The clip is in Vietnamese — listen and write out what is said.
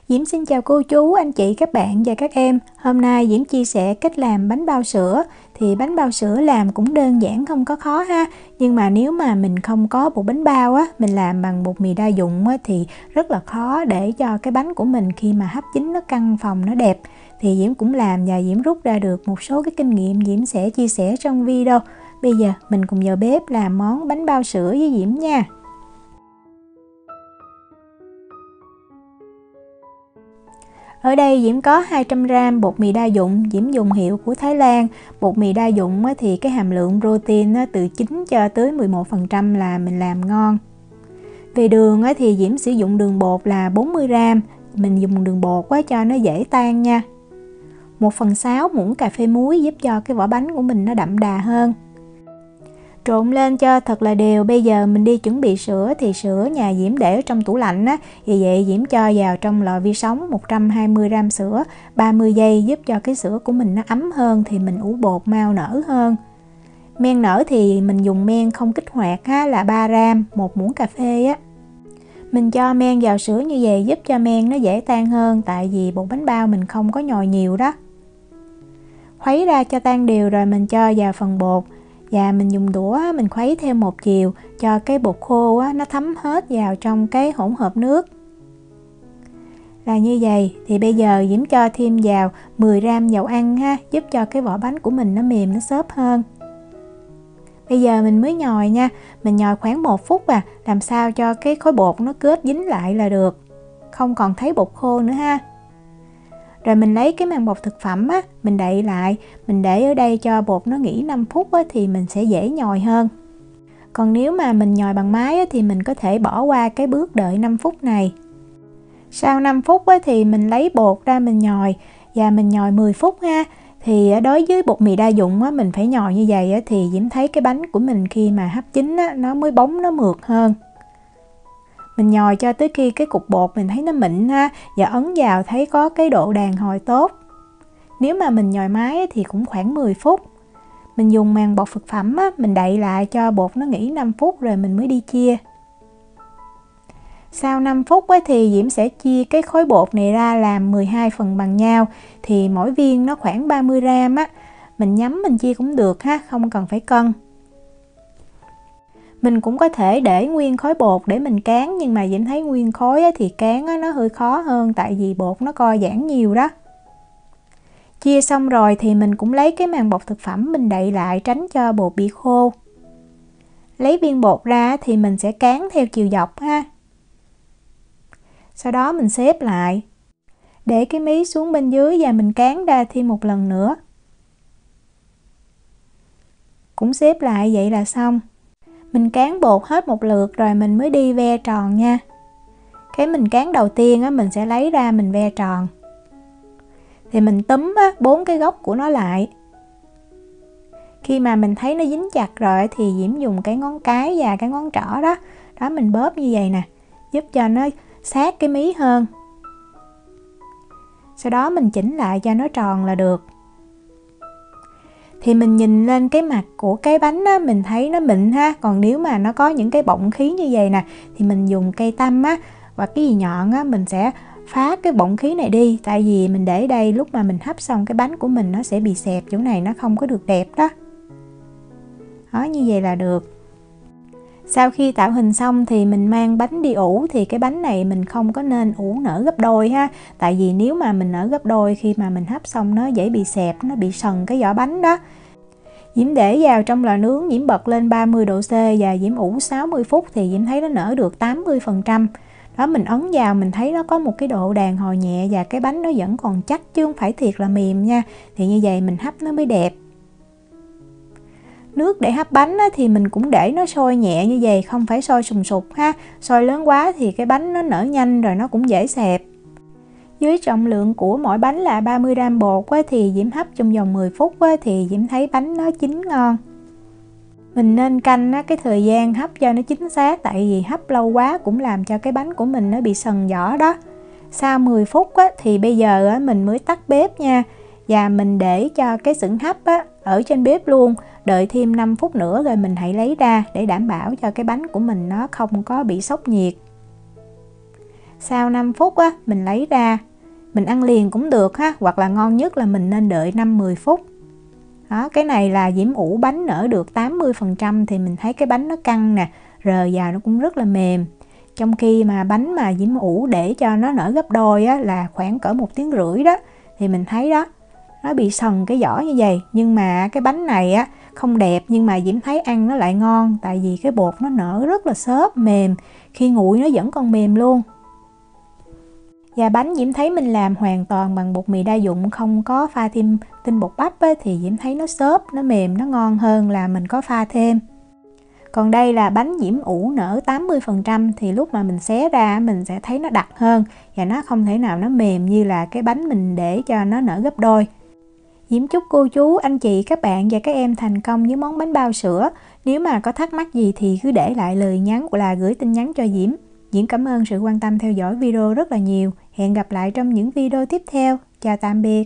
Diễm xin chào cô chú, anh chị, các bạn và các em. Hôm nay Diễm chia sẻ cách làm bánh bao sữa. Thì bánh bao sữa làm cũng đơn giản, không có khó ha. Nhưng mà nếu mà mình không có bột bánh bao á, mình làm bằng bột mì đa dụng á, thì rất là khó để cho cái bánh của mình khi mà hấp chín nó căng phồng, nó đẹp. Thì Diễm cũng làm và Diễm rút ra được một số cái kinh nghiệm Diễm sẽ chia sẻ trong video. Bây giờ mình cùng vào bếp làm món bánh bao sữa với Diễm nha. Ở đây Diễm có 200g bột mì đa dụng, Diễm dùng hiệu của Thái Lan. Bột mì đa dụng thì cái hàm lượng protein từ 9 cho tới 11% là mình làm ngon. Về đường thì Diễm sử dụng đường bột là 40g, mình dùng đường bột cho nó dễ tan nha. 1/6 muỗng cà phê muối giúp cho cái vỏ bánh của mình nó đậm đà hơn. Trộn lên cho thật là đều. Bây giờ mình đi chuẩn bị sữa. Thì sữa nhà Diễm để ở trong tủ lạnh á, vì vậy Diễm cho vào trong lò vi sóng 120g sữa 30 giây giúp cho cái sữa của mình nó ấm hơn, thì mình ủ bột mau nở hơn. Men nở thì mình dùng men không kích hoạt là 3g, 1 muỗng cà phê á. Mình cho men vào sữa như vậy giúp cho men nó dễ tan hơn, tại vì bột bánh bao mình không có nhồi nhiều đó. Khuấy ra cho tan đều rồi mình cho vào phần bột. Và mình dùng đũa mình khuấy theo một chiều cho cái bột khô nó thấm hết vào trong cái hỗn hợp nước. Là như vậy. Thì bây giờ Diễm cho thêm vào 10g dầu ăn giúp cho cái vỏ bánh của mình nó mềm, nó xốp hơn. Bây giờ mình mới nhồi nha. Mình nhồi khoảng 1 phút làm sao cho cái khối bột nó kết dính lại là được, không còn thấy bột khô nữa ha. Rồi mình lấy cái màng bọc thực phẩm mình đậy lại, mình để ở đây cho bột nó nghỉ 5 phút thì mình sẽ dễ nhồi hơn. Còn nếu mà mình nhồi bằng máy thì mình có thể bỏ qua cái bước đợi 5 phút này. Sau 5 phút thì mình lấy bột ra mình nhồi, và mình nhồi 10 phút ha. Thì đối với bột mì đa dụng mình phải nhồi như vậy thì Diễm thấy cái bánh của mình khi mà hấp chín nó mới bóng, nó mượt hơn. Mình nhồi cho tới khi cái cục bột mình thấy nó mịn và ấn vào thấy có cái độ đàn hồi tốt. Nếu mà mình nhồi máy thì cũng khoảng 10 phút. Mình dùng màng bọc thực phẩm mình đậy lại cho bột nó nghỉ 5 phút rồi mình mới đi chia. Sau 5 phút thì Diễm sẽ chia cái khối bột này ra làm 12 phần bằng nhau. Thì mỗi viên nó khoảng 30g mình nhắm mình chia cũng được không cần phải cân. Mình cũng có thể để nguyên khối bột để mình cán, nhưng mà Diễm thấy nguyên khối thì cán nó hơi khó hơn, tại vì bột nó co giãn nhiều đó. Chia xong rồi thì mình cũng lấy cái màng bọc thực phẩm mình đậy lại tránh cho bột bị khô. Lấy viên bột ra thì mình sẽ cán theo chiều dọc Sau đó mình xếp lại. Để cái mí xuống bên dưới và mình cán ra thêm một lần nữa. Cũng xếp lại vậy là xong. Mình cán bột hết một lượt rồi mình mới đi ve tròn nha. Cái mình cán đầu tiên mình sẽ lấy ra mình ve tròn. Thì mình túm 4 cái góc của nó lại. Khi mà mình thấy nó dính chặt rồi thì Diễm dùng cái ngón cái và cái ngón trỏ đó mình bóp như vậy nè, giúp cho nó sát cái mí hơn. Sau đó mình chỉnh lại cho nó tròn là được. Thì mình nhìn lên cái mặt của cái bánh mình thấy nó mịn còn nếu mà nó có những cái bọng khí như vậy nè thì mình dùng cây tăm và cái gì nhọn mình sẽ phá cái bọng khí này đi, tại vì mình để đây lúc mà mình hấp xong cái bánh của mình nó sẽ bị xẹp chỗ này, nó không có được đẹp đó. Như vậy là được. Sau khi tạo hình xong thì mình mang bánh đi ủ. Thì cái bánh này mình không có nên ủ nở gấp đôi tại vì nếu mà mình nở gấp đôi khi mà mình hấp xong nó dễ bị xẹp, nó bị sần cái vỏ bánh đó. Diễm để vào trong lò nướng, Diễm bật lên 30 độ C và Diễm ủ 60 phút thì Diễm thấy nó nở được 80%. Đó, mình ấn vào mình thấy nó có một cái độ đàn hồi nhẹ và cái bánh nó vẫn còn chắc chứ không phải thiệt là mềm nha. Thì như vậy mình hấp nó mới đẹp. Nước để hấp bánh thì mình cũng để nó sôi nhẹ như vậy, không phải sôi sùng sục Sôi lớn quá thì cái bánh nó nở nhanh rồi nó cũng dễ xẹp. Với trọng lượng của mỗi bánh là 30g bột thì Diễm hấp trong vòng 10 phút thì Diễm thấy bánh nó chín ngon. Mình nên canh cái thời gian hấp cho nó chính xác, tại vì hấp lâu quá cũng làm cho cái bánh của mình nó bị sần vỏ đó. Sau 10 phút thì bây giờ mình mới tắt bếp nha. Và mình để cho cái sửng hấp ở trên bếp luôn. Đợi thêm 5 phút nữa rồi mình hãy lấy ra để đảm bảo cho cái bánh của mình nó không có bị sốc nhiệt. Sau 5 phút á, mình lấy ra, mình ăn liền cũng được ha, hoặc là ngon nhất là mình nên đợi 5-10 phút. Đó, cái này là Diễm ủ bánh nở được 80% thì mình thấy cái bánh nó căng nè, rờ vào nó cũng rất là mềm. Trong khi mà bánh mà Diễm ủ để cho nó nở gấp đôi á, là khoảng cỡ 1 tiếng rưỡi đó, thì mình thấy đó, nó bị sần cái vỏ như vậy. Nhưng mà cái bánh này á, không đẹp nhưng mà Diễm thấy ăn nó lại ngon, tại vì cái bột nó nở rất là xốp, mềm, khi nguội nó vẫn còn mềm luôn. Và bánh Diễm thấy mình làm hoàn toàn bằng bột mì đa dụng, không có pha thêm tinh bột bắp á, thì Diễm thấy nó xốp, nó mềm, nó ngon hơn là mình có pha thêm. Còn đây là bánh Diễm ủ nở 80% thì lúc mà mình xé ra mình sẽ thấy nó đặc hơn và nó không thể nào nó mềm như là cái bánh mình để cho nó nở gấp đôi. Diễm chúc cô chú, anh chị, các bạn và các em thành công với món bánh bao sữa. Nếu mà có thắc mắc gì thì cứ để lại lời nhắn hoặc là gửi tin nhắn cho Diễm. Diễm cảm ơn sự quan tâm theo dõi video rất là nhiều. Hẹn gặp lại trong những video tiếp theo. Chào tạm biệt.